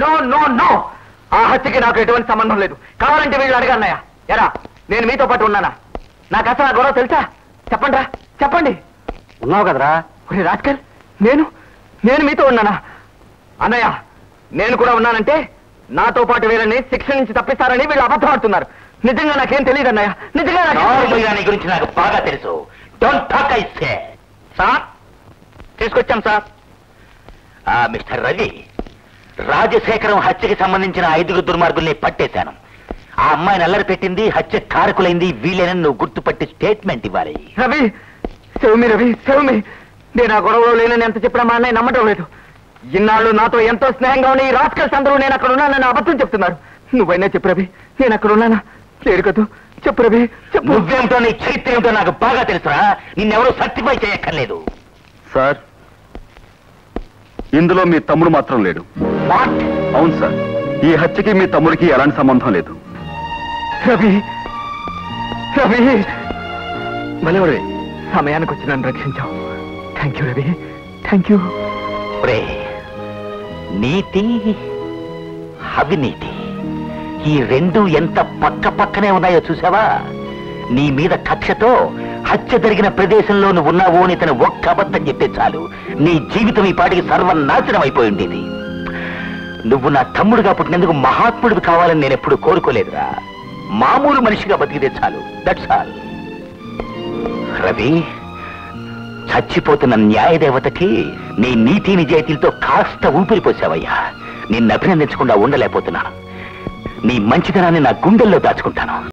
No no no, ఆ హత్యకి నాకు ఎటువంటి సంబంధం లేదు. కావాలంటే వీళ్ళు అడగన్నయ్య. ఎరా, నేను మీతో పాటు ఉన్నానా? నాకు అసలు ఆ గొడవ తెలుసా? చెప్పండి రా, చెప్పండి. ఉన్నావు కదరా? ఒరే రాస్కల్, నేను మీతో ఉన్నానా? అన్నయ్య, నేను కూడా ఉన్నానంటే నాతో పాటు వీళ్ళని శిక్ష నుంచి తప్పిస్తారని వీళ్ళు అబద్ధం ఆడుతున్నారు. నిజంగా నాకేం తెలియదు అన్నయ్య, నిజంగా గురించి నాకు బాగా తెలుసు. Don't talk I say. Sir, తీసుకొచ్చాం సార్. మిస్టర్ రవి, రాజశేఖరం హత్యకి సంబంధించిన 5 దుర్మార్గుల్ని పట్టేశాను. ఆ అమ్మాయిని అల్లరి పెట్టింది, హత్య కారకులైంది వీళ్ళేనని నువ్వు గుర్తుపట్టి స్టేట్మెంట్ ఇవ్వాలి. రవి, శివమి, నేను ఆ గొడవలో లేనని ఎంత చెప్పినా మా అన్నయ్య నమ్మటం లేదు. ఇన్నాళ్ళు నాతో ఎంతో స్నేహంగా ఉన్న ఈ రాస్కల్స్ అందరూ నేను అక్కడ ఉన్నానని అబద్ధం చెప్తున్నారు. నువ్వైనా చెప్పు రవి, నేను అక్కడ ఉన్నానా? లేరు కదూ, చెప్పు రవి, చెప్పు. నువ్వేమిటో, నీ చరిత్ర ఏమిటో నాకు బాగా తెలుసురా. నిన్నెవరూ సర్టిఫై చేయక్కర్లేదు. సార్, ఇందులో మీ తమ్ముడు మాత్రం లేడు. వాట్? అవును సార్, ఈ హత్యకి మీ తమ్ముడికి ఎలాంటి సంబంధం లేదు. రవి, మలవరే, సమయానికి వచ్చి నన్ను రక్షించావు. Thank you Ravi, thank you. నీతి, అవినీతి, ఈ రెండు ఎంత పక్క పక్కనే ఉన్నాయో చూసావా? నీ మీద కక్షతో హత్య జరిగిన ప్రదేశంలో నువ్వు ఉన్నావు అని తను ఒక్క అబద్ధం చెప్తే చాలు, నీ జీవితం ఈ పాటికి సర్వనాశనం అయిపోయి ఉండేది. నువ్వు నా తమ్ముడుగా పుట్టినందుకు మహాత్ముడివి కావాలని నేను ఎప్పుడు కోరుకోలేదురా. మామూలు మనిషిగా బతికితే చాలు, దట్స్ ఆల్. రవి, చచ్చిపోతున్న న్యాయదేవతకి నీ నీతి నిజాయితీలతో కాస్త ఊపిరిపోసావయ్యా. నిన్ను అభినందించకుండా ఉండలేకపోతున్నాను. నీ మంచితనాన్ని నా గుండెల్లో దాచుకుంటాను.